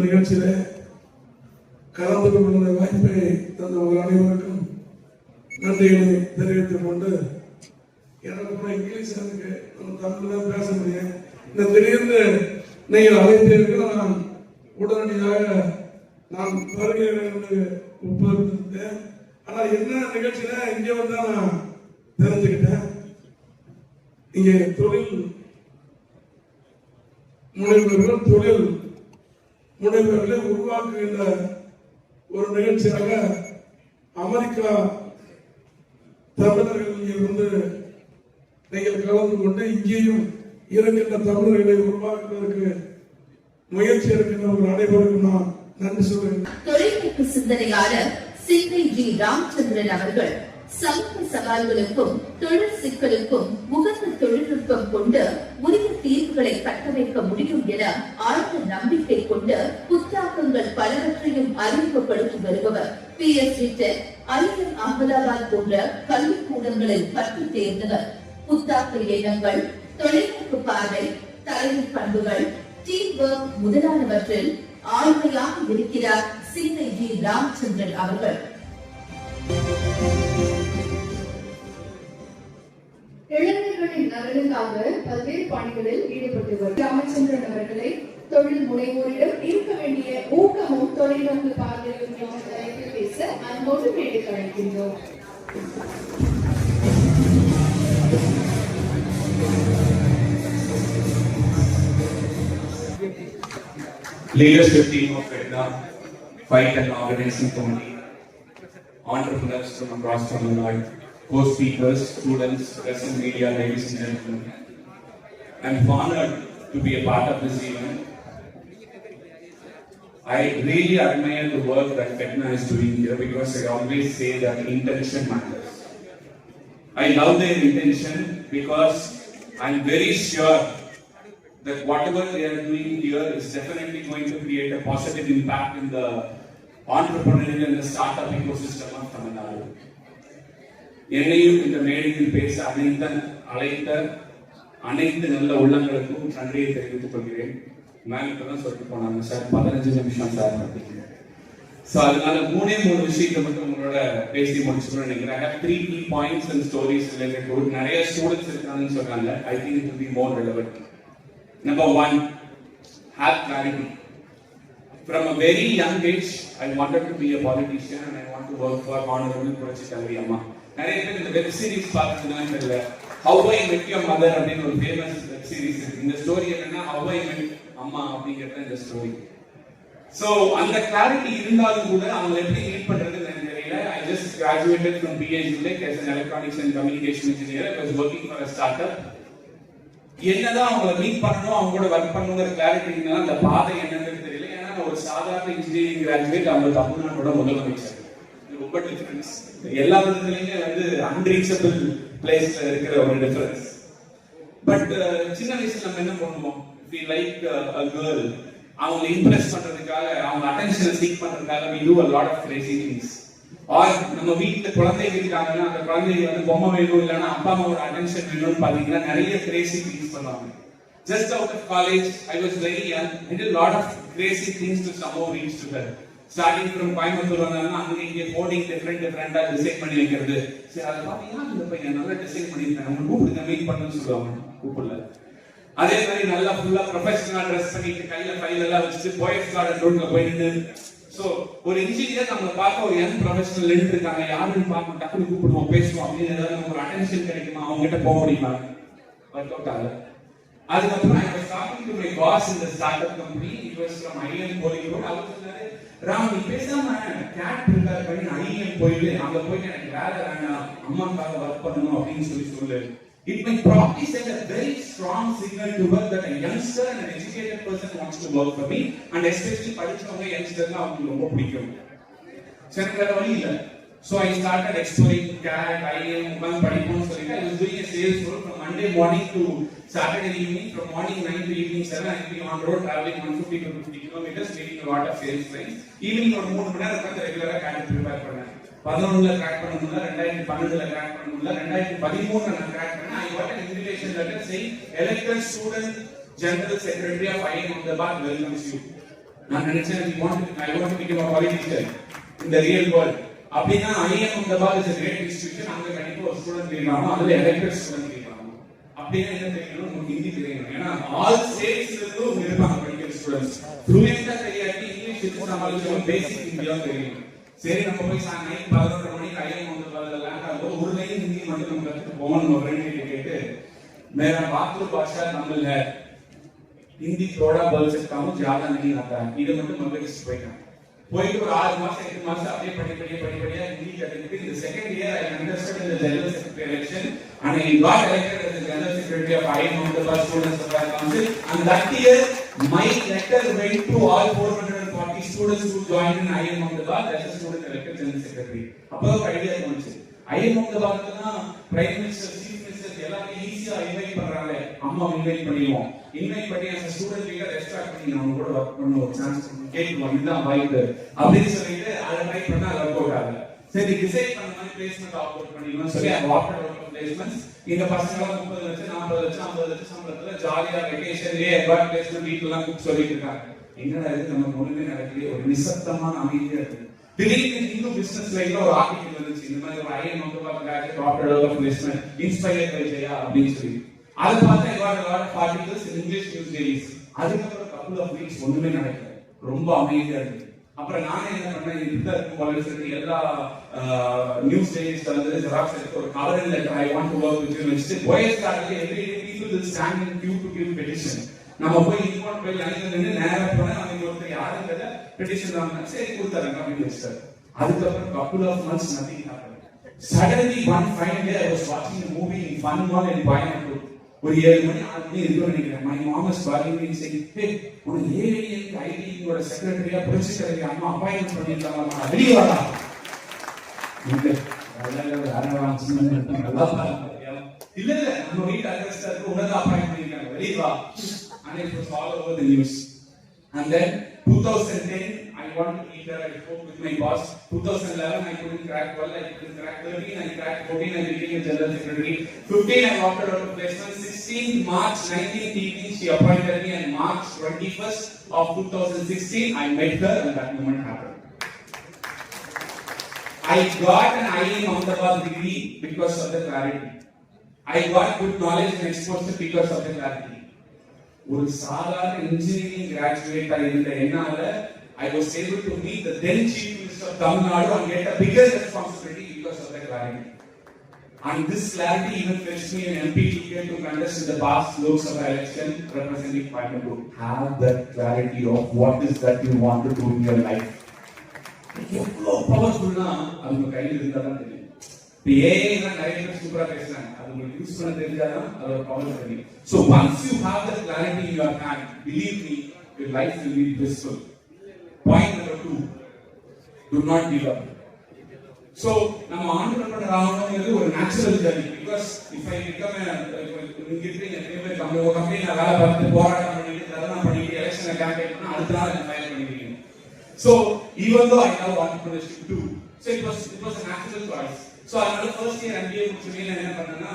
நிகழ்ச்சியில கலந்து கொள்கிற வாய்ப்பை தந்த உங்கள் அனைவருக்கும் நன்றிகளை தெரிவித்துக் கொண்டு, எனக்கு கூட இங்கிலீஷ் இருக்கு, நம்ம தமிழ் தான் பேச முடியும். இந்த திடீர்னு நீங்கள் அழைத்தீர்கள், நான் உடனடியாக நான் வருகிறேன் என்று ஒப்புதல். ஆனா என்ன நிகழ்ச்சியில இங்க வந்து நான் தெரிஞ்சுக்கிட்டேன், இங்கே தொழில் முனைவர்கள் தொழில் முனைவர்களை உருவாக்குகின்ற ஒரு நிகழ்ச்சியாக அமெரிக்கா தமிழர்கள் இங்கே வந்து நீங்கள் கலந்து கொண்டு இங்கேயும் இருக்கின்ற தமிழர்களை உருவாக்குவதற்கு முயற்சி எடுக்கின்றவர்கள் அனைவருக்கும் நான் நன்றி சொல்கிறேன். தொலைநோக்கு சிந்தனையாளர் சி.ஜி. ராமச்சந்திரன் அவர்கள் சமூக சவால்களுக்கும் தொழில் சிக்கலுக்கும் உகந்த தொழில்நுட்பம் கொண்டு உரிய தீர்வுகளை கட்டமைக்க முடியும் என ஆழ்ந்த நம்பிக்கை கொண்டு புத்தாக்கங்கள் பலவற்றையும் அறிமுகப்படுத்தி வருபவர். PSG டெக், IIM அகமதாபாத் போன்ற கல்விக்கூடங்களில் கற்று தேர்ந்தவர். புத்தாக்க எண்ணங்கள், தொலைநோக்கு பார்வை, தலைமை பண்புகள், டீம் ஒர்க் முதலானவற்றில் ஆழ்மையாக இருக்கிறார் சி.ஜி. ராமச்சந்திரன் அவர்கள். இளைஞர்களின் நலனுக்காக பல்வேறு பணிகளில் ஈடுபட்டு வரும் ராமச்சந்திரன் அவர்களை தொழில் முனைவோரிடம் இருக்க வேண்டிய ஊக்கமும் தொலைநோக்கு பார்வையும் என்ற தலைப்பில் பேச அன்போடு மேடைக்கு அழைக்கின்றோம். Leadership team of Edna, Fight and Organizing Committee, entrepreneurs from across Tamil Nadu, co-speakers, students, press and media, ladies and gentlemen. I'm honored to be a part of this event. I really admire the work that Edna is doing here because I always say that intention matters. I love their intention because I'm very sure that whatever they are doing here is definitely going to create a positive impact in the entrepreneurial and the startup ecosystem of Tamil Nadu. என்னையும் இந்த மேடையில் பேச அழைத்த அனைத்து நல்ல உள்ளங்களுக்கும் நன்றியை தெரிவித்துக் கொள்கிறேன். மேம் இப்பதான் சொல்லிட்டு போனாங்க சார் 15 நிமிஷம் சார் அப்படிங்க. ஸோ அதனால 3 விஷயத்தை மட்டும் உங்களோட பேசி முடிச்சுக்கணும்னு நினைக்கிறேன். I have 3 key points and stories related to it. நிறைய ஸ்டூடெண்ட்ஸ் இருக்காங்கன்னு சொன்னாங்க. I think it will be more relevant. Number 1, have clarity. From a very young age, I wanted to be a politician and I want to work for Honorable Purachi Talvi Amma. நிறைய பேர் இந்த web series பார்த்துதான் தெரியல. How I Met Your Mother அப்படின்னு ஒரு famous web series இருக்கு. இந்த story என்னன்னா How I Met அம்மா அப்படிங்கிறது இந்த ஸ்டோரி. So அந்த கிளாரிட்டி இருந்தாலும் கூட அவங்க எப்படி மீட் பண்றதுன்னு எனக்கு தெரியல. I just graduated from BA as an electronics and communication engineer. I was working for a startup. என்னதான் அவங்கள மீட் பண்ணணும் அவங்களோட ஒர்க் பண்ணுங்கிற கிளாரிட்டி இருந்தாலும் அந்த பாதை என்னன்னு தெரியல. ஏன்னா ஒரு சாதாரண இன்ஜினியரிங் கிராஜுவேட் அவங்க தமிழ்நாட்டோட முதலமைச்சர். ரொம்ப டிஃபரன்ஸ். எல்லா விதத்துலயுமே வந்து அன்ரீச்சபிள் பிளேஸ்ல இருக்கிற ஒரு டிஃபரன்ஸ். பட் சின்ன வயசுல நம்ம என்ன பண்ணுவோம்? we like a girl, அவங்க இம்ப்ரெஸ் பண்றதுக்காக அவங்க அட்டென்ஷனை சீக் பண்றதுக்காக we do a lot of crazy things. Or நம்ம வீட்டுல குழந்தைங்க இருக்காங்கன்னா அந்த குழந்தைங்க வந்து பொம்மை வேணும் இல்லைன்னா அப்பா அம்மாவோட அட்டென்ஷன் வேணும்னு பாத்தீங்கன்னா நிறைய கிரேசி திங்ஸ் பண்ணுவாங்க. Just out of college, I was very young. I did a lot of crazy things to somehow reach to her. Starting from Coimbatore வந்தாங்கன்னா அங்க இங்கே கோடிங் டிஃபரெண்டா டிசைன் பண்ணி வைக்கிறது. சரி அதை பாத்தீங்கன்னா இந்த பையன் நல்லா டிசைன் பண்ணியிருக்காங்க, நம்ம கூப்பிடுங்க மீட் பண்ணுன்னு சொல்லுவாங்க. கூப்பிடல. அதே மாதிரி நல்லா ஃபுல்லா ப்ரொஃபஷனலா ட்ரெஸ் பண்ணிட்டு கையில ஃபைல் எல்லாம் வச்சுட்டு போயஸ் கார்டன் ரோட்ல போயிட்டு சோ ஒரு இன்ஜினியர் நம்மள பார்க்க ஒரு யங் ப்ரொஃபஷனல் நின்று இருக்காங்க, யாருன்னு பார்க்க டக்குனு கூப்பிடுவோம் பேசுவோம் அப்படின்னு ஏதாவது நமக்கு ஒரு அட்டென்ஷன் கிடைக்குமா, அவங்க கிட்ட போக முடியுமா? ஒர்க் அவுட் ஆகல. அதுக்கப்புறம் I was talking to my boss in the startup company. It was from IIM Polling Road. அவர் சொன்னாரு, ராம் நீ பேசாம கேட் ப்ரிப்பேர் பண்ணி IIM போயிட்டு அங்க போயிட்டு எனக்கு வேலை வேண்டாம், அம்மாக்காக ஒர்க் பண்ணணும் அப்படின்னு சொல்லு. It may probably send a very strong signal to her that a youngster and an educated person wants to work for me, and especially படிச்சவங்க யங்ஸ்டர்னா அவங்களுக்கு ரொம்ப பிடிக்கும். சரி வேற வழி இல்ல. So I started exploring CAT, IIM, உட்காந்து படிப்போம்னு சொல்லிட்டு I was doing a sales role from Monday morning to Saturday evening, from morning 9 to evening 7. I was on road traveling 150 to 50 kilometers, meeting a lot of sales friends. Evening ஒரு 3 மணி நேரம் உட்காந்து ரெகுலரா CAT prepare பண்ணேன். 11ல crack பண்ண முடியல, 2012ல crack பண்ண முடியல, 2013ல நான் கிராக் பண்ணேன். I got an invitation letter saying elected student general secretary of IIM Ahmedabad welcomes you. நான் நினைச்சேன் I want to become a politician in the real world. அப்படின்னா IIM Ahmedabad is a great institution. அங்க கண்டிப்பா ஒரு student இருக்காங்க, அதுல elected student இருக்காங்க. அப்படின்னா என்ன தெரியணும்? உங்களுக்கு ஹிந்தி தெரியணும். ஏன்னா all states இருந்து இருப்பாங்க படிக்கிற ஸ்டூடெண்ட்ஸ். ஃப்ளூயன்ட்டா தெரியாட்டி இங்கிலீஷ் இருக்கு, நம்மளுக்கு பேசிக் ஹிந்தியும் தெரியும். சரி நம்ம போய் நைட் 11 மணிக்கு IIM Ahmedabad லேண்ட் ஆகும். ஒரு லைன் ஹிந்தி மட்டும் நம்ம கத்துட்டு போகணும். ஒரு ஃப்ரெண்ட் கிட்ட கேட்டு मेरा मातृभाषा तमिल है, हिंदी थोड़ा बोल सकता हूँ, ज्यादा नहीं आता है. இது மட்டும் மகிழ்ச்சி போயிட்டேன். போயிட்டு ஒரு 6 மாசம் 8 மாசம் அப்படியே படிப்படியா ஹிந்தி கத்துக்கிட்டு இந்த second year I understood in the general secretary election and I got elected as the general secretary of IIM Ahmedabad Students Affairs Council, and that year my letter went to all 440 students who joined in IIM Ahmedabad as a student elected general secretary. அப்போ ஒரு idea தோணுச்சு, IIM Ahmedabadனா prime minister chief minister எல்லாரும் ஈஸியா invite பண்றாங்க, அம்மா invite பண்ணிடுவோம். Invite பண்ணி அந்த ஸ்டூடெண்ட் லீடர் எக்ஸ்ட்ராக்ட் பண்ணி நம்ம கூட ஒர்க் பண்ண ஒரு சான்ஸ் கேட்குவோம், இதுதான் வாய்ப்பு அப்படின்னு சொல்லிட்டு அதை ட்ரை பண்ணா அது ஒர்க் அவுட் ஆகல. சரி டிசைட் பண்ண மாதிரி பிளேஸ்மெண்ட் ஆஃபர் பண்ணிடணும் சொல்லி அந்த ஆஃபர் பிளேஸ்மெண்ட்ஸ் இந்த பசங்க 30 லட்சம் 40 லட்சம் 50 லட்சம் சம்பளத்துல ஜாலியா வெக்கேஷன்லயே எவ்வாறு பிளேஸ்மெண்ட் வீட்டுலாம் கூப்பிட்டு சொல்லிட்டு இருக்காங்க. என்னடா இது நம்ம ஒண்ணுமே நடக்கலையே, ஒரு நிசப்தமான அமைதியா இருக்கு. திடீர்னு இந்து பிசினஸ் லைன்ல ஒரு ஆர்டிகல் வந்துச்சு, இந்த மாதிரி ஒரு IIM Ahmedabad graduate offered a placement inspired by Jaya அப்படின்னு சொல்லி. அது பார்த்தா I got a lot of articles in English news dailies. அதுக்கப்புறம் couple of weeks ஒண்ணுமே நடக்கல, ரொம்ப அமைதியா இருக்கு. அப்புறம் நானே என்ன பண்ணேன், இதுதான் இருக்கும் போல சொல்லி எல்லா நியூஸ் டெய்லிஸ்ல வந்து ஜெராக்ஸ் எடுத்து ஒரு cover letter I want to work with you வச்சுட்டு போயஸ் கார்டுல every day people will stand in queue to give petition. நம்ம போய் இன்ஃபார்ம் போய் லைன்ல நின்னு நேரா போனா அவங்க ஒருத்தர் யாருங்கத பெட்டிஷன் வாங்கினா சரி கொடுத்தாங்க அப்படின்னு வச்சாரு. அதுக்கப்புறம் couple of months nothing happened. Suddenly one fine day I was watching a movie in Fun Mall in Coimbatore. ஒரு 7 மணி 6 மணி இருக்குன்னு நினைக்கிறேன். My mom was calling me and saying, hey உனக்கு AIM IIM செக்ரட்டரியா புரட்சிகரங்க அம்மா அப்பாயின்மெண்ட் பண்ணிருக்காங்க, வெளியே வாடா. இல்ல நம்ம வீட்டு அட்ரஸ் இருக்கு, உனக்கு அப்பாயின்மெண்ட் பண்ணிருக்காங்க, வெளியே வா. And it was all over the news. And then 2010 I wanted to meet her. I spoke with my boss. 2011 I couldn't crack 12, I couldn't crack 13, I cracked 14, I became a general secretary. 15 I walked out of placement. 16 March 19th evening she appointed me, and March 21st of 2016 I met her, and that moment happened. I got an IIM Ahmedabad degree because of the clarity. I got good knowledge and exposure because of the clarity. ஒரு சாதாரண engineering கிராஜுவேட்டா இருந்த என்னால I was able to meet the then Chief Minister of Tamil Nadu and get a bigger responsibility because of that clarity. And this clarity even fetched me an MP ticket to contest in the past Lok Sabha election representing Coimbatore. Have that clarity of what is that you want to do in your life. எவ்வளோ பவர்ஃபுல்னா அது உங்க கையில் இருந்தால் தான் தெரியும். இப்போ AI தான் நிறைய பேர் சூப்பரா பேசுறாங்க, அது உங்களுக்கு யூஸ் பண்ண தெரிஞ்சாதான் அதோட பவர் தெரியும். So once you have that clarity in your hand, believe me, your life will be blissful. Point number 2, do not give up. So நம்ம ஆண்டர்பிரனர் ஆகணும்ங்கிறது ஒரு natural journey. Because if I become இங்க இருக்கிற நிறைய company நான் வேலை பார்த்து போராட்டம் பண்ணிட்டு தர்ணா பண்ணிட்டு எலெக்ஷன்ல கேம்பெயின் பண்ணா அடுத்த நாள் என்ன ஃபயர் பண்ணிடுவீங்க. So even though I love entrepreneurship too, so it was a natural choice. So I was first year MBA முடிச்சேன். என்ன பண்ணேன்னா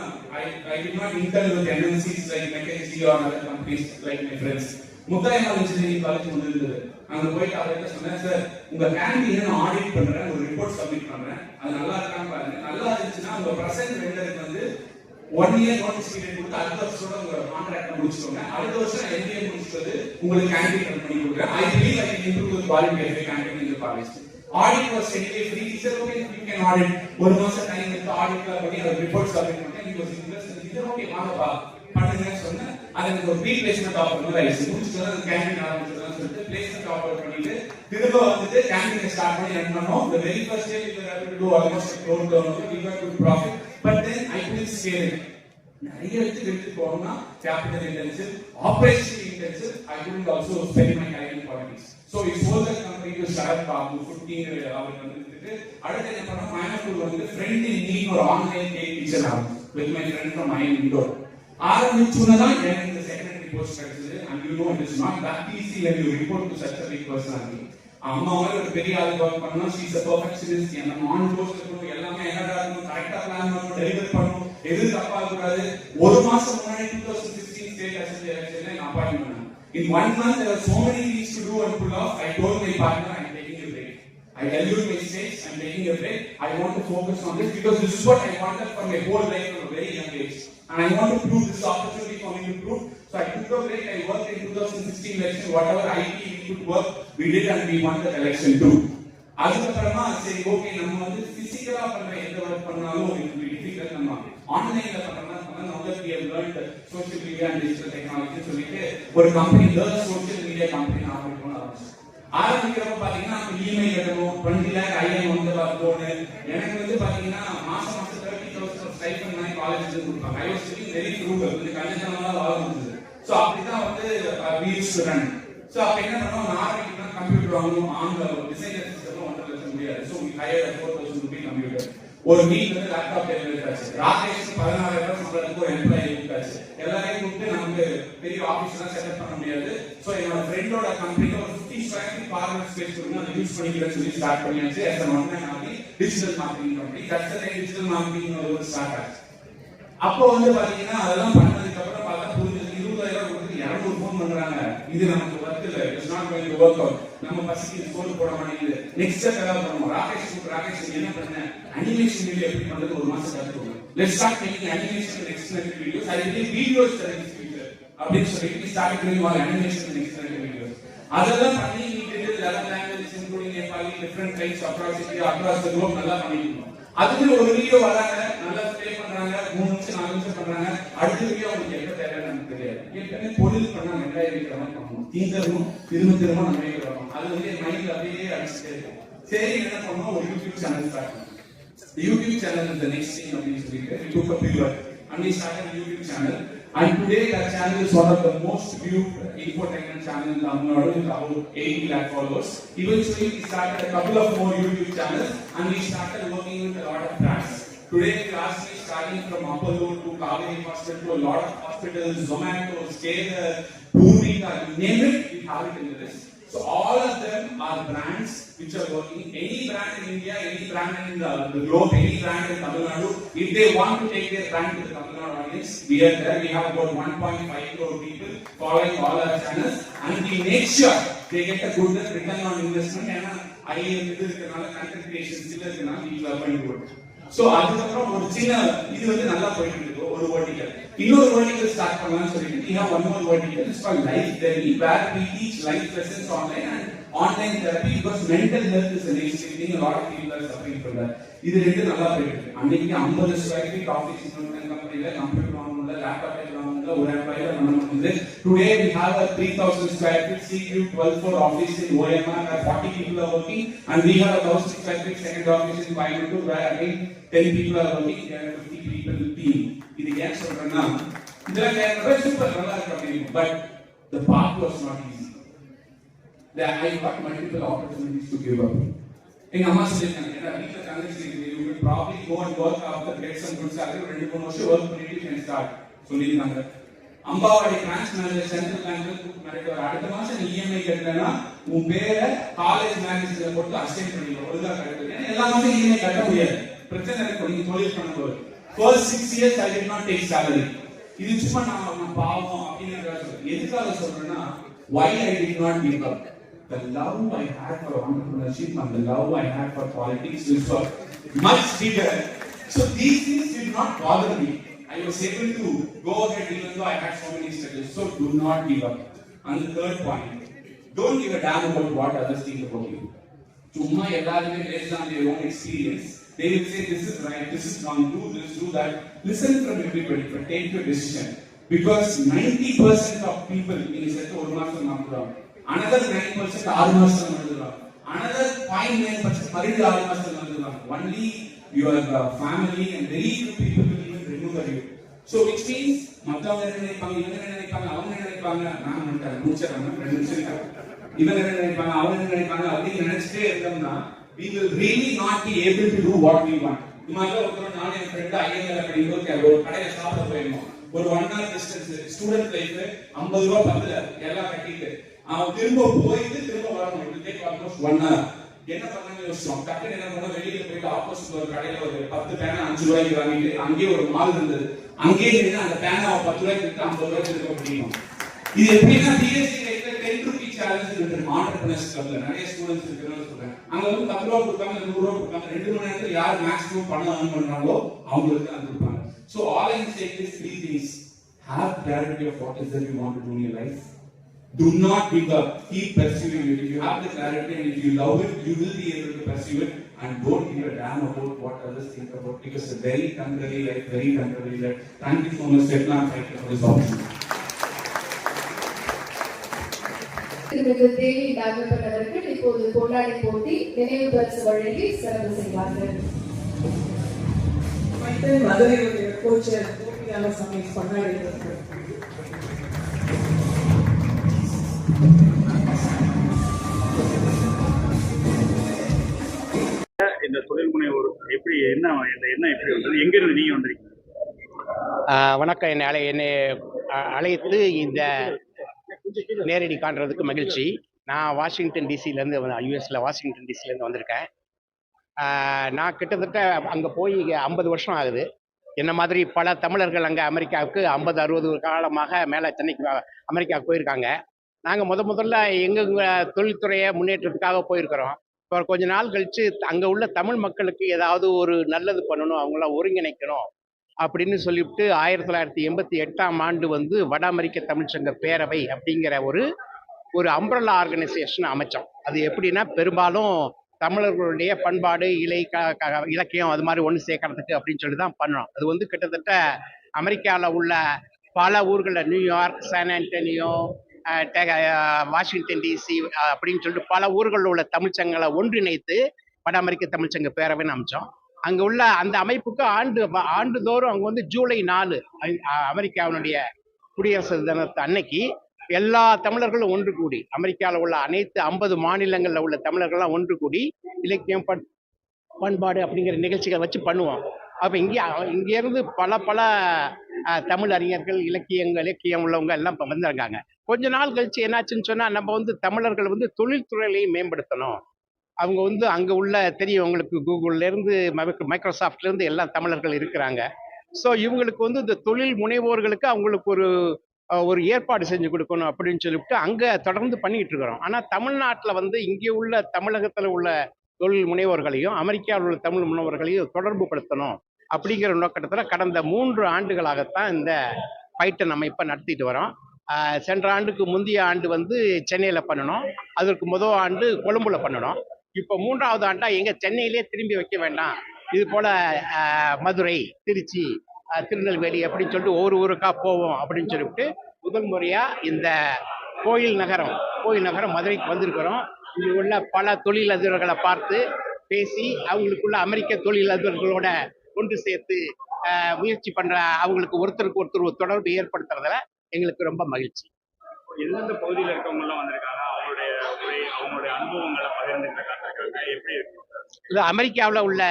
I did not intern with MNCs like McKinsey or other companies like my friends. Muthayammal engineering college ஒன்று இருந்தது. அங்க போயிட்டு அவர்கிட்ட சொன்னேன், sir உங்க கேண்டீனை நான் ஆடிட் பண்றேன், ஒரு ரிப்போர்ட் சப்மிட் பண்றேன், அது நல்லா இருக்கான்னு பாருங்க, நல்லா இருந்துச்சுன்னா உங்க பிரசன்ட் வெண்டருக்கு வந்து 1 year நோட்டீஸ் பீரியட் கொடுத்து அடுத்த வருஷத்தோட உங்க கான்ட்ராக்ட் முடிச்சுக்கோங்க, அடுத்த வருஷம் MBA முடிச்சுட்டு உங்களுக்கு கேண்டீன் ரன் பண்ணி கொடுக்குறேன். I believe I can improve the quality of the canteen in the college. Audit was anyway free. He said, okay, you can audit. ஒரு மாசம் டைம் எடுத்து ஆடிட்ல பண்ணி ஒரு ரிப்போர்ட் சப்மிட் பண்ணேன். He was interested. He said, okay, வாங்கப்பா பண்ணுங்கன்னு சொன்னேன். அது எனக்கு ஒரு ரீப்ளேஸ்மெண்ட் ஆஃபர் மாதிரி ஆயிடுச்சு. முடிச்சுட்டு அந்த கேண்டீன் ஆரம்பிச்சதுன்னு சொல்லிட்டு பிளேஸ்மெண்ட் ஆஃபர் பண்ணிட்டு திரும்ப வந்துட்டு கேண்டீனை ஸ்டார்ட் பண்ணி ரன் பண்ணோம். The very first day we were able to do almost a crore turnover. We got good profit. But then I couldn't scale it. நிறைய எடுத்து போகணும்னா capital intensive, operation intensive. I couldn't also spend my time in politics. So we sold the company to Sharad Babu 15 அவர் வந்துட்டு அடுத்து என்ன பண்ணோம், கோயம்புத்தூர் வந்து friend இன் NEET ஒரு online cake teacher ஆகும் with my friend from my indoor. ஆரம்பிச்சுனதான் எனக்கு இந்த secretary post கிடைச்சது. And you know it is not that easy when you report to such a big personality. அம்மா மாதிரி ஒரு பெரிய ஆள் ஒர்க் பண்ணா she is a perfectionist. நம்ம ஆன் போஸ்ட் இருக்கணும், எல்லாமே என்னடா இருக்கணும், கரெக்டா பிளான் பண்ணணும், டெலிவர் பண்ணணும், எது தப்பா கூடாது. ஒரு மாசம் முன்னாடி 2016 ஸ்டேட் அசெம்பிளி எலெக்ஷன்ல நான் அப்பாயின்ட் பண்ணேன். In 1 month there were so many things to do and pull off. I told my partner I am taking a break. I elude my stakes, I am taking a break. I want to focus on this because this is what I wanted for my whole life from a very young age. And I want to prove this opportunity for me to prove. So I took a break. I worked in 2016 election. Whatever IT we could work, we did and we won that election too. அதுக்கப்புறமா சரி okay நம்ம வந்து பிசிக்கலா பண்ற எந்த work பண்ணாலும் it will be difficult. நம்ம ஆன்லைன்ல பண்றோம்னா we have learned social media and digital technology சொல்லிட்டு ஒரு company learn social media company ஆரம்பிக்கிறப்ப பாத்தீங்கன்னா இமெயில் கட்டணும், 20 lakh IM வந்து போனு. எனக்கு வந்து பாத்தீங்கன்னா மாசம் 30,000 ஸ்டைபண்ட் மாதிரி காலேஜ்ல கொடுப்பாங்க. I was sitting very frugal. இந்த கல்யாணம்லாம் வாழ்ந்துது. சோ அப்படிதான் வந்து we used to run. So அப்ப என்ன பண்ணோம், ஆரம்பிக்கணும் கம்ப்யூட்டர் வாங்கணும், ஆன்ல டிசைனர் சிஸ்டம் 1.5 லட்சம் முடியாது. So we hired a 4,000 rupee computer. ஒரு வீக் வந்து லேப்டாப் எடுத்தாச்சு. ராகேஷ் 16,000 சம்பளத்துக்கு ஒரு எம்ப்ளாயி எடுத்தாச்சு. எல்லாரையும் கூப்பிட்டு நமக்கு பெரிய ஆபீஸ்லாம் செட்டப் பண்ண முடியாது. சோ என்னோட ஃப்ரெண்டோட கம்பெனில ஒரு 50 ஸ்கொயர் ஃபீட் பார்லர் ஸ்பேஸ் கொடுங்க, அதை யூஸ் பண்ணிக்கிறேன்னு சொல்லி ஸ்டார்ட் பண்ணியாச்சு. as an online company, digital marketing company. that's the digital marketing ஒரு ஸ்டார்ட் ஆச்சு. அப்போ வந்து பாத்தீங்கன்னா அதெல்லாம் பண்ணதுக்கு அப்புறம் பார்த்தா புரிஞ்சது 20,000 கொடுத்து 200 ஃபோன் பண்றாங்க. இது நமக்கு ஒர்க் இல்ல, it's not going to work out. நம்ம பசிக்கு ஸ்கோர் போட மாட்டேங்குது. நெக்ஸ்ட் ஸ்டெப் என்ன பண்ணுவோம், ராகேஷ் என்ன பண்ண அனிமேஷன் வீடியோ எப்படி பண்றது ஒரு மாசம் கத்துக்கோங்க. let's start making animation and explained videos. I believe videos are in the future அப்படின்னு சொல்லிட்டு we started doing all animation and explained videos. அதெல்லாம் பண்ணி we did 11 languages including Nepali, different types across the globe நல்லா பண்ணிருக்கோம். அதுக்கு ஒரு video வராங்க, நல்லா ப்ளே பண்றாங்க, 3 நிமிஷம் 4 நிமிஷம் பண்றாங்க. அடுத்த வீடியோ உங்களுக்கு எப்ப தேவைன்னு எனக்கு தெரியாது. ஏற்கனவே பொருள் பண்ணா வெங்காயம் வைக்கிற மாதிரி பண்ணணும், தீந்தரும் திரும்ப நம்ம வைக்கிறோம். அது வந்து மைண்ட்ல அப்படியே அடிச்சுட்டே இருக்கும். சரி என்ன பண்ணோம், ஒரு யூடியூப் சேனல் ஸ்டார்ட் பண்ணோம். The YouTube channel is the next thing அப்படின்னு சொல்லிட்டு we took a pivot and we started a YouTube channel. And today that channel is one of the most viewed infotainment channel in Tamil Nadu with about 80 lakh followers. Eventually we started a couple of more YouTube channels and we started working with a lot of brands. Today we are starting from Apollo to Kaveri Hospital to a lot of hospitals, Zomato, Scaler, Purika, you name it, we have it in the list. So all of them are brands which are working. Any brand in India, any brand in the globe, any brand in Tamil Nadu, if they want to take their brand to the Tamil Nadu audience, we are there. We have about 1.5 crore people following all our channels, and we make sure they get a good return on investment. And I content creation still is not we are going to do. So அதுக்கப்புறம் ஒரு சின்ன இது வந்து நல்லா போயிட்டு இருக்கு. ஒரு vertical. இன்னொரு vertical start பண்ணலாம்னு சொல்லிட்டு we have one more vertical. It's called Life Therapy, where we teach life lessons online and online therapy because mental health is an issue. A lot of people are suffering from that. இது ரெண்டு நல்லா போயிருக்கு. அன்னைக்கு 50 square feet office இன்னொரு கம்பெனில computer வாங்கணும்ல, laptop வாங்கணும்ல, ஒரு எம்ப்ளாயில பண்ண முடியுது. Today we have a 3000 square feet CQ12 office in OMR where 40 people are working, and we have a 1000 square feet second office in Coimbatore where again 10 people are working. There are 50 people team. இது ஏன் சொல்றேன்னா இதெல்லாம் கேட்கறப்ப super நல்லா இருக்கு அப்படின்னு. But the path was not easy. I got multiple opportunities to give up. எங்க அம்மா சொல்லிருக்காங்க, ஏன்னா வீட்டுல தங்கச்சி you will probably go and work after get some good salary, 2-3 வருஷம் work பண்ணிட்டு you can start சொல்லிருக்காங்க. அம்பாவாடி பிரான்ச் மேனேஜர் சென்ட்ரல் பேங்க்ல கூப்பிட்டு மிரட்டுவார், அடுத்த மாசம் நீ இஎம்ஐ கட்டலன்னா உன் பேரை காலேஜ் மேனேஜர்ல போட்டு அசைன் பண்ணிடுவோம், ஒழுங்கா கட்டுறது. ஏன்னா எல்லா மாசம் இஎம்ஐ கட்ட முடியாது, பிரச்சனை இருக்கு. நீங்க தொழில் பண்ணும்போது first 6 years I did not take salary. இது சும்மா நான் பாவம் அப்படின்னு எதுக்காக சொல்றேன்னா, why I did not give up. The love I had for entrepreneurship and the love I had for politics was much bigger. So these things did not bother me. I was able to go ahead even though I had so many struggles. So do not give up. And the third point, don't give a damn about what others think about you. Chumma ellarume based on their own experience, they will say this is right, this is wrong, do this, do that. Listen from everybody, but take your decision. Because 90% of people in set ஒரு மாசம் நாக்குறாங்க, another 9% 6 மாசம் எழுதுறாங்க, another 0.9% மறுபடியும் 6 மாசம் எழுதுறாங்க. Only your family and very few people will even remember you. So which means மத்தவங்க என்ன நினைப்பாங்க, இவங்க என்ன நினைப்பாங்க, அவங்க என்ன நினைப்பாங்க, நான் நினைக்கிறேன் முடிச்சிடறாங்க 2 நிமிஷம், இவங்க என்ன நினைப்பாங்க, அவங்க என்ன நினைப்பாங்க அப்படின்னு நினைச்சிட்டே இருந்தோம்னா we will really not be able to do what we want. இமாதிரி ஒருத்தர் நானே என் ஃப்ரெண்ட் ஐஎன்எல் படிக்கும்போது ஒரு கடையில சாப்பிட போயிருந்தோம். ஒரு 1 hour டிஸ்டன்ஸ், ஸ்டூடெண்ட் லைஃப் 50 ரூபாய் பத்துல எல்லாம் கட்டிட்டு அவன் திரும்ப போயிட்டு திரும்ப வரணும். It take almost 1 hour. என்ன பண்ணாங்க யோசிச்சோம், டக்குனு என்ன பண்ணோம், வெளியில போயிட்டு ஆப்போசிட் ஒரு கடையில ஒரு 10 பேனா 5 ரூபாய்க்கு வாங்கிட்டு, அங்கேயே ஒரு மால் இருந்தது, அங்கேயே நின்று அந்த பேனா 10 ரூபாய்க்கு விட்டு 50 ரூபாய்க்கு இருக்க முடியும். இது எப்படின்னா பிஎஸ்சி லைஃப்ல 10 ரூபி சேலஞ்ச் இருக்கு ஆண்டர்பிரினர்ஸ் கிளப்ல நிறைய ஸ்டூடெண்ட்ஸ் இருக்குன்னு சொல்றேன். அங்க வந்து 10 ரூபாய் கொடுப்பாங்க, 100 ரூபாய் கொடுப்பாங்க, 2 மணி நேரத்துல யார் மேக்ஸிமம் பணம் earn பண்றாங்களோ அவங்களுக்கு தான் கொடுப்பாங்க. So all I can say is 3 things. Have clarity of what is that you want to do in your life. Do not give up. Keep pursuing it. If you have the clarity and if you love it, you will be able to pursue it. And don't give a damn about what others think about, because it's a very temporary life, very temporary life. Thank you so much, Setna, thank you for this opportunity. திருமிகு தேவி நாகப்பன் அவர்கள் இப்போது கொண்டாடி போட்டி நினைவு பரிசு வழங்கி சிறப்பு செய்வார்கள். மதுரையுடைய கோச்சர் போட்டியாளர் சமீஸ் கொண்டாடுகிறது. இந்த தொழில் முனைவோர் எப்படி என்ன எப்படி வந்தது, எங்க இருந்து நீங்க வந்திருக்கீங்க? வணக்கம். என்னை அழைத்து இந்த நேரடி காண்றதுக்கு மகிழ்ச்சி. நான் வாஷிங்டன் டிசிலேருந்து யூஎஸில் வாஷிங்டன் டிசிலேருந்து வந்திருக்கேன். நான் கிட்டத்தட்ட அங்கே போய் 50 வருஷம் ஆகுது. என்ன மாதிரி பல தமிழர்கள் அங்கே அமெரிக்காவுக்கு 50-60 காலமாக மேலே சென்னைக்கு அமெரிக்காவுக்கு போயிருக்காங்க. நாங்கள் முதல்ல எங்கள் தொழில்துறையை முன்னேற்றத்துக்காக போயிருக்கிறோம். இப்போ கொஞ்ச நாள் கழித்து அங்கே உள்ள தமிழ் மக்களுக்கு ஏதாவது ஒரு நல்லது பண்ணணும், அவங்களாம் ஒருங்கிணைக்கணும் அப்படின்னு சொல்லிவிட்டு 1988ஆம் ஆண்டு வட அமெரிக்க தமிழ்ச்சங்க பேரவை அப்படிங்கிற ஒரு அம்ப்ரல்லா ஆர்கனைசேஷன் அமைச்சோம். அது எப்படின்னா, பெரும்பாலும் தமிழர்களுடைய பண்பாடு, இலக்கியம் அது மாதிரி ஒன்று சேர்க்கறதுக்கு அப்படின்னு சொல்லி தான் பண்ணோம். அது கிட்டத்தட்ட அமெரிக்காவில் உள்ள பல ஊர்களில், New York, San Antonio, Washington DC அப்படின்னு சொல்லிட்டு பல ஊர்களில் உள்ள தமிழ்ச்சங்களை ஒன்றிணைத்து வட அமெரிக்க தமிழ்ச்சங்க பேரவைன்னு அமைச்சோம். அங்கே உள்ள அந்த அமைப்புக்கு ஆண்டுதோறும் அங்கே ஜூலை 4 அமெரிக்காவினுடைய குடியரசு தினத்து அன்னைக்கு எல்லா தமிழர்களும் ஒன்று கூடி, அமெரிக்காவில் உள்ள அனைத்து 50 மாநிலங்களில் உள்ள தமிழர்கள்லாம் ஒன்று கூடி இலக்கியம், பண்பாடு அப்படிங்கிற நிகழ்ச்சிகள் வச்சு பண்ணுவோம். அப்போ இங்கேருந்து பல தமிழ் அறிஞர்கள், இலக்கியம் உள்ளவங்க எல்லாம் இப்போ வந்திருக்காங்க. கொஞ்ச நாள் கழிச்சு என்னாச்சுன்னு சொன்னால், நம்ம தமிழர்கள் தொழில்துறையிலையும் மேம்படுத்தணும். அவங்க அங்கே உள்ள தெரியும் உங்களுக்கு, கூகுள்லேருந்து மைக்ரோசாஃப்ட்லேருந்து எல்லாம் தமிழர்கள் இருக்கிறாங்க. ஸோ இவங்களுக்கு இந்த தொழில் முனைவோர்களுக்கு அவங்களுக்கு ஒரு ஏற்பாடு செஞ்சு கொடுக்கணும் அப்படின்னு சொல்லிவிட்டு அங்கே தொடர்ந்து பண்ணிக்கிட்டு இருக்கிறோம். ஆனால் தமிழ்நாட்டில் இங்கே உள்ள தமிழகத்தில் உள்ள தொழில் முனைவோர்களையும் அமெரிக்காவில் உள்ள தமிழ் முனைவோர்களையும் தொடர்பு படுத்தணும் அப்படிங்கிற நோக்கத்தில் கடந்த 3 ஆண்டுகளாகத்தான் இந்த ஃபைட்டை நம்ம இப்போ நடத்திட்டு வரோம். சென்ற ஆண்டுக்கு முந்தைய ஆண்டு வந்து சென்னையில் பண்ணணும், அதற்கு முதல் ஆண்டு கொழும்புல பண்ணணும். இப்போ 3வது ஆண்டா எங்க சென்னையிலே திரும்பி வைக்க வேண்டாம், இது போல மதுரை, திருச்சி, திருநெல்வேலி அப்படின்னு சொல்லிட்டு ஒவ்வொரு ஊருக்கா போவோம் அப்படின்னு சொல்லிட்டு முதல் முறையா இந்த கோயில் நகரம் மதுரைக்கு வந்திருக்கிறோம். இங்கு உள்ள பல தொழிலதிபர்களை பார்த்து பேசி அவங்களுக்குள்ள அமெரிக்க தொழிலதிபர்களோட கொண்டு சேர்த்து முயற்சி பண்ற அவங்களுக்கு ஒருத்தருக்கு ஒருத்தர் தொடர்பு ஏற்படுத்துறதுல எங்களுக்கு ரொம்ப மகிழ்ச்சி. எந்தெந்த பகுதியில் இருக்கவங்க எல்லாம் வந்திருக்காங்க, அவங்களுடைய அனுபவங்களை பகிர்ந்துக்கிறாங்க, எப்படி இருக்கும்? இது அமெரிக்காவில் உள்ள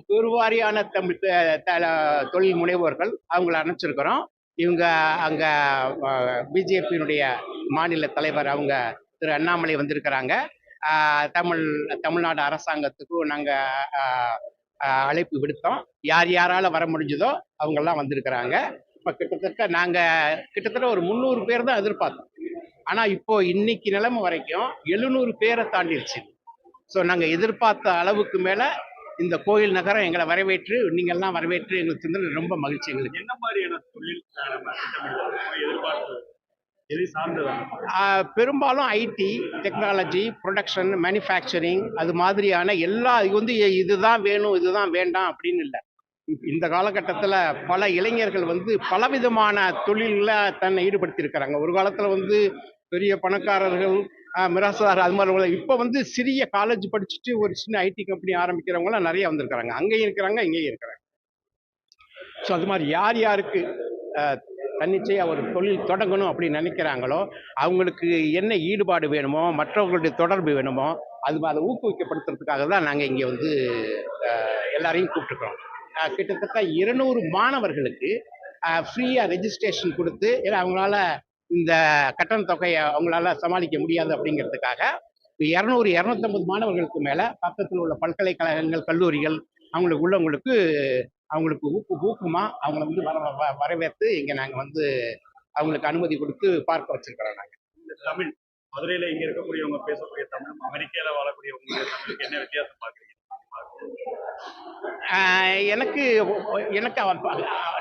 பெருவாரியான தொழில் முனைவோர்கள் அவங்கள அனுப்பிச்சிருக்கிறோம். இவங்க அங்க பிஜேபியினுடைய மாநில தலைவர் அவங்க திரு அண்ணாமலை வந்திருக்கிறாங்க. தமிழ்நாடு அரசாங்கத்துக்கும் நாங்கள் அழைப்பு விடுத்தோம். யாரால வர முடிஞ்சதோ அவங்கெல்லாம் வந்திருக்கிறாங்க. இப்போ கிட்டத்தட்ட ஒரு 300 பேர் தான் எதிர்பார்த்தோம். ஆனால் இப்போ இன்னைக்கு நிலைமை வரைக்கும் 700 பேரை தாண்டிடுச்சு. ஸோ நாங்கள் எதிர்பார்த்த அளவுக்கு மேலே இந்த கோயில் நகரம் எங்களை வரவேற்று, நீங்கள்லாம் வரவேற்று எங்களுக்கு தந்தது ரொம்ப மகிழ்ச்சி. எங்களுக்கு என்ன மாதிரியான தொழில் எதிர்பார்ப்பு எது சார்ந்ததான்? பெரும்பாலும் ஐடி, டெக்னாலஜி, ப்ரொடக்ஷன், மேனுஃபேக்சரிங், அது மாதிரியான எல்லா இதுதான் வேணும் இதுதான் வேண்டாம் அப்படின்னு இல்லை. இந்த காலகட்டத்தில் பல இளைஞர்கள் வந்து பலவிதமான தொழிலில் தன்னை ஈடுபடுத்தியிருக்கிறாங்க. ஒரு காலத்தில் பெரிய பணக்காரர்கள், மிராசுதார், அது மாதிரி இப்போ சிறிய காலேஜ் படிச்சுட்டு ஒரு சின்ன ஐடி கம்பெனி ஆரம்பிக்கிறவங்களாம் நிறைய வந்திருக்கிறாங்க. அங்கேயும் இருக்கிறாங்க, இங்கேயும் இருக்கிறாங்க. ஸோ அது மாதிரி யாருக்கு தன்னிச்சையாக ஒரு தொழில் தொடங்கணும் அப்படின்னு நினைக்கிறாங்களோ அவங்களுக்கு என்ன ஈடுபாடு வேணுமோ, மற்றவர்களுடைய தொடர்பு வேணுமோ, அதை ஊக்குவிக்கப்படுத்துறதுக்காக தான் நாங்கள் இங்கே எல்லாரையும் கூப்பிட்டுருக்கோம். கிட்டத்தட்ட 200 மாணவர்களுக்கு ஃப்ரீயாக ரெஜிஸ்ட்ரேஷன் கொடுத்து, ஏன்னா அவங்களால இந்த கட்டண தொகையை அவங்களால சமாளிக்க முடியாது அப்படிங்கிறதுக்காக 250 மாணவர்களுக்கு மேலே பக்கத்தில் உள்ள பல்கலைக்கழகங்கள், கல்லூரிகள் அவங்களுக்கு ஊக்கமாக அவங்கள வரவேற்று இங்கே நாங்கள் அவங்களுக்கு அனுமதி கொடுத்து பார்க்க வச்சிருக்கிறோம். நாங்கள் இந்த தமிழ் மதுரையில் இங்கே இருக்கக்கூடியவங்க பேசக்கூடிய தமிழ், அமெரிக்காவில் வாழக்கூடியவங்க தமிழுக்கு என்ன வித்தியாசம் பார்க்குறீங்க? எனக்கு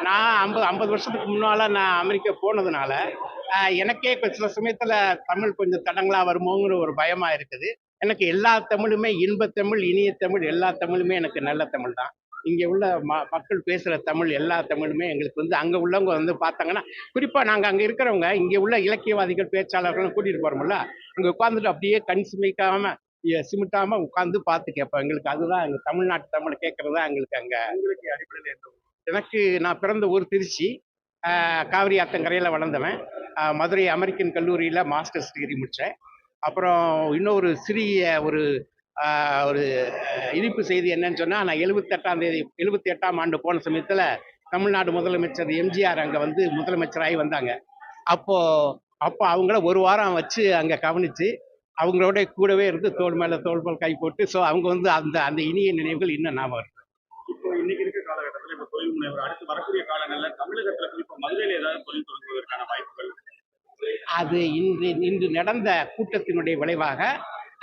நான் 50 வருஷத்துக்கு முன்னால் நான் அமெரிக்கா போனதுனால எனக்கே சில சமயத்தில் தமிழ் கொஞ்சம் தடங்களாக வருமோங்கிற ஒரு பயமாக இருக்குது. எனக்கு எல்லா தமிழுமே இன்பத்தமிழ், இனிய தமிழ், எல்லா தமிழுமே எனக்கு நல்ல தமிழ் தான். இங்கே உள்ள மக்கள் பேசுகிற தமிழ் எல்லா தமிழுமே எங்களுக்கு அங்கே உள்ளவங்க பார்த்தாங்கன்னா, குறிப்பாக நாங்கள் அங்கே இருக்கிறவங்க இங்கே உள்ள இலக்கியவாதிகள், பேச்சாளர்களும் கூட்டிகிட்டு போகிறோம்ல, அங்கே உட்காந்துட்டு அப்படியே கண் சிமிட்டாமல் உட்காந்து பார்த்து கேட்போம். எங்களுக்கு அதுதான் எங்கள் தமிழ்நாட்டு தமிழ் கேட்குறது தான் எங்களுக்கு அங்கே. உங்களுக்கு அடிப்படையில் நான் பிறந்த ஊர் திருச்சி, காவிரி ஆத்தங்கரையில் வளர்ந்தவன். மதுரை அமெரிக்கன் கல்லூரியில் மாஸ்டர்ஸ் டிகிரி முடித்தேன். அப்புறம் இன்னொரு சிறிய ஒரு இனிப்பு செய்தி என்னன்னு சொன்னால், நான் 78ஆம் ஆண்டு போன சமயத்தில் தமிழ்நாடு முதலமைச்சர் எம்ஜிஆர் அங்கே முதலமைச்சராகி வந்தாங்க. அப்போ அவங்கள ஒரு வாரம் வச்சு அங்கே கவனித்து அவங்களோட கூடவே இருந்து தோள் மேலே தோள் போல் கை போட்டு, ஸோ அவங்க அந்த இனிய நினைவுகள் இன்னும் ஞாபகம் இருக்கு. இப்போ இன்னைக்கு இருக்க காலகட்டத்தில் இப்போ தொழில் முனைவர் அடுத்து வரக்கூடிய காலங்களில் தமிழகத்தில் குறிப்பாக மதுரையில் ஏதாவது தொழில் தொடங்குவதற்கான வாய்ப்புகள்? அது இன்று நடந்த கூட்டத்தினுடைய விளைவாக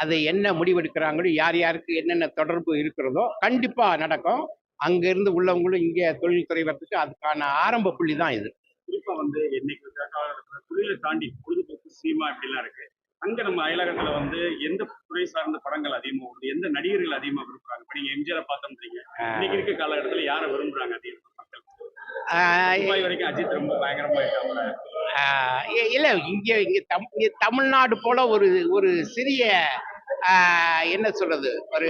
அதை என்ன முடிவெடுக்கிறாங்களோ, யாருக்கு என்னென்ன தொடர்பு இருக்கிறதோ கண்டிப்பாக நடக்கும். அங்கிருந்து உள்ளவங்களும் இங்கே தொழில் துறைவதற்கு அதுக்கான ஆரம்ப புள்ளி தான் இது. குறிப்பாக இன்னைக்கு காலகட்டத்தில் தொழிலை தாண்டி பொழுதுபோக்கு, சினிமா இப்படிலாம் இருக்கு. அங்க நம்ம அயலகத்துல எந்த துறை சார்ந்த படங்கள் அதிகமா வருது, எந்த நடிகர்கள் அதிகமா விரும்புறாங்க? இப்ப நீங்க எம்ஜிஆர் பார்த்தோம்ன்றீங்க, இன்னைக்கு இருக்க காலகட்டத்துல யாரை விரும்புறாங்க அதிகமா மக்கள்? வரைக்கும் அஜித் ரொம்ப பயங்கரமா இருக்காங்க. இல்ல இங்க தமிழ்நாடு போல ஒரு சிறிய என்ன சொல்றது, ஒரு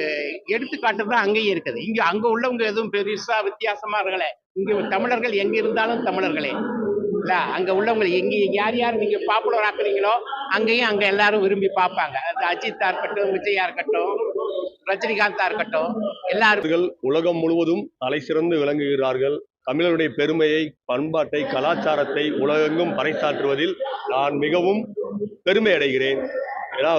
எடுத்துக்காட்டு தான் அங்கேயும் இருக்குது. அங்க உள்ளவங்க எதுவும் பெருசா வித்தியாசமா இருக்கல. இங்க தமிழர்கள் எங்க இருந்தாலும் தமிழர்களே இல்ல, அங்க உள்ளவங்க யார் நீங்க பாப்புலர் ஆக்குறீங்களோ அங்கேயும் எல்லாரும் விரும்பி பார்ப்பாங்க. அது அஜித்தா இருக்கட்டும், விஜயா இருக்கட்டும், ரஜினிகாந்தா இருக்கட்டும், எல்லாரும் உலகம் முழுவதும் தலை சிறந்து விளங்குகிறார்கள். தமிழருடைய பெருமையை, பண்பாட்டை, கலாச்சாரத்தை உலகெங்கும் பறைசாற்றுவதில் நான் மிகவும் பெருமை அடைகிறேன். ஏன்னா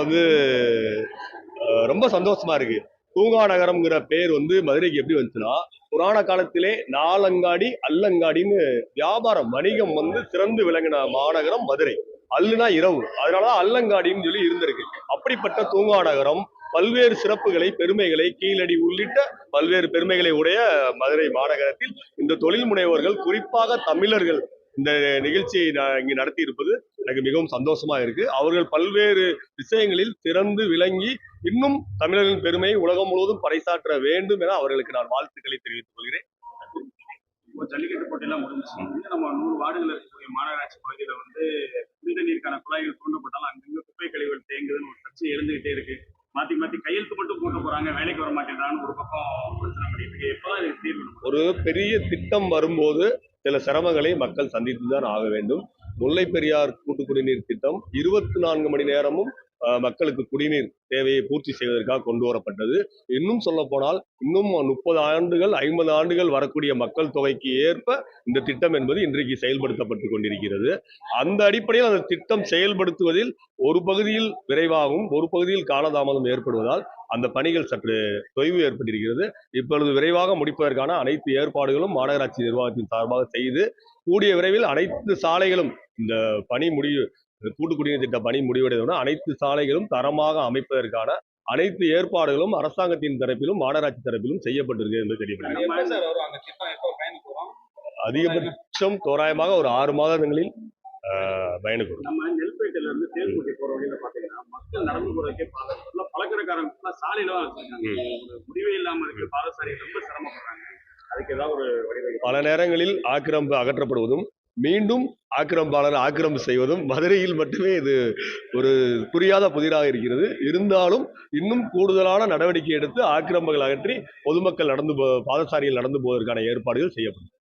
ரொம்ப சந்தோஷமா இருக்கு. தூங்கா நகரம்ங்கிற பேர் மதுரைக்கு எப்படி வந்துச்சுன்னா, புராண காலத்திலே நாலங்காடி அல்லங்காடின்னு வியாபாரம் வணிகம் சிறந்து விளங்கின மாநகரம் மதுரை. அல்லுனா இரவு, அதனாலதான் அல்லங்காடின்னு சொல்லி இருந்திருக்கு. அப்படிப்பட்ட தூங்கா நகரம் பல்வேறு சிறப்புகளை, பெருமைகளை, கீழடி உள்ளிட்ட பல்வேறு பெருமைகளை உடைய மதுரை மாநகரத்தில் இந்த தொழில் முனைவோர்கள், குறிப்பாக தமிழர்கள் இந்த நிகழ்ச்சியை இங்கு நடத்தி இருப்பது எனக்கு மிகவும் சந்தோஷமா இருக்கு. அவர்கள் பல்வேறு விஷயங்களில் சிறந்து விளங்கி இன்னும் தமிழர்களின் பெருமையை உலகம் முழுவதும் பறைசாற்ற வேண்டும் என அவர்களுக்கு நான் வாழ்த்துக்களை தெரிவித்துக் கொள்கிறேன். இப்போ ஜல்லிக்கட்டு போட்டியெல்லாம் முடிஞ்சிச்சு. இன்னும் நம்ம 100 வார்டுகள் இருக்கக்கூடிய மாநகராட்சி பகுதியில வந்து குடித நீருக்கான குழாய்கள் தூண்டப்பட்டாலும் அங்கங்க குப்பை கழிவுகள் தேங்குதுன்னு ஒரு சர்ச்சை எழுந்துகிட்டே இருக்கு. மாத்தி மாத்தி கையெழுத்து மட்டும் போட்டு போறாங்க, வேலைக்கு வர மாட்டேங்கிறான்னு ஒரு பக்கம் பிரச்சனை பண்ணிட்டு இருக்கு. எப்பதான் இது தீர்வு? ஒரு பெரிய திட்டம் வரும்போது சில சிரமங்களை மக்கள் சந்தித்துதான் ஆக வேண்டும். முல்லை பெரியார் கூட்டு குடிநீர் திட்டம் 24 மணி நேரமும் மக்களுக்கு குடிநீர் தேவையை பூர்த்தி செய்வதற்காக கொண்டு வரப்பட்டது. இன்னும் சொல்ல போனால் இன்னும் 30 ஆண்டுகள் 50 ஆண்டுகள் வரக்கூடிய மக்கள் தொகைக்கு ஏற்ப இந்த திட்டம் என்பது இன்றைக்கு செயல்படுத்தப்பட்டு கொண்டிருக்கிறது. அந்த அடிப்படையில் அந்த திட்டம் செயல்படுத்துவதில் ஒரு பகுதியில் விரைவாகவும் ஒரு பகுதியில் காலதாமதம் ஏற்படுவதால் அந்த பணிகள் சற்று தொய்வு ஏற்பட்டிருக்கிறது. இப்பொழுது விரைவாக முடிப்பதற்கான அனைத்து ஏற்பாடுகளும் மாநகராட்சி நிர்வாகத்தின் சார்பாக செய்து கூடிய விரைவில் அனைத்து சாலைகளும் இந்த பணி முடிவு கூட்டு குடிநீர் திட்ட பணி முடிவடைந்தவுடன் அனைத்து சாலைகளும் தரமாக அமைப்பதற்கான அனைத்து ஏற்பாடுகளும் அரசாங்கத்தின் தரப்பிலும் மாநகராட்சி தரப்பிலும் செய்யப்பட்டிருக்கு என்று தெரியப்படுகிறது. அதிகபட்சம் தோராயமாக ஒரு 6 மாதங்களில் பயணிக்கும். நம்ம நெல்பேட்டையில இருந்து தேர்வுக்குட்டி போற வழியில பாத்தீங்கன்னா மக்கள் நடந்து போறதுக்கே பழக்கடைக்காரங்க சாலையில தான் வச்சிருக்காங்க. ஒரு முடிவே இல்லாம இருக்கு. பாதசாரி ரொம்ப சிரமப்படுறாங்க. அதுக்கு ஏதாவது ஒரு வழிவகை? பல நேரங்களில் ஆக்கிரமிப்பு அகற்றப்படுவதும் மீண்டும் ஆக்கிரமிப்பாளர் ஆக்கிரமிப்பு செய்வதும் மதுரையில் மட்டுமே இது ஒரு புரியாத புதிராக இருக்கிறது. இருந்தாலும் இன்னும் கூடுதலான நடவடிக்கை எடுத்து ஆக்கிரமிப்புகள் அகற்றி பொதுமக்கள் பாதசாரியில் நடந்து போவதற்கான ஏற்பாடுகள் செய்யப்படும்.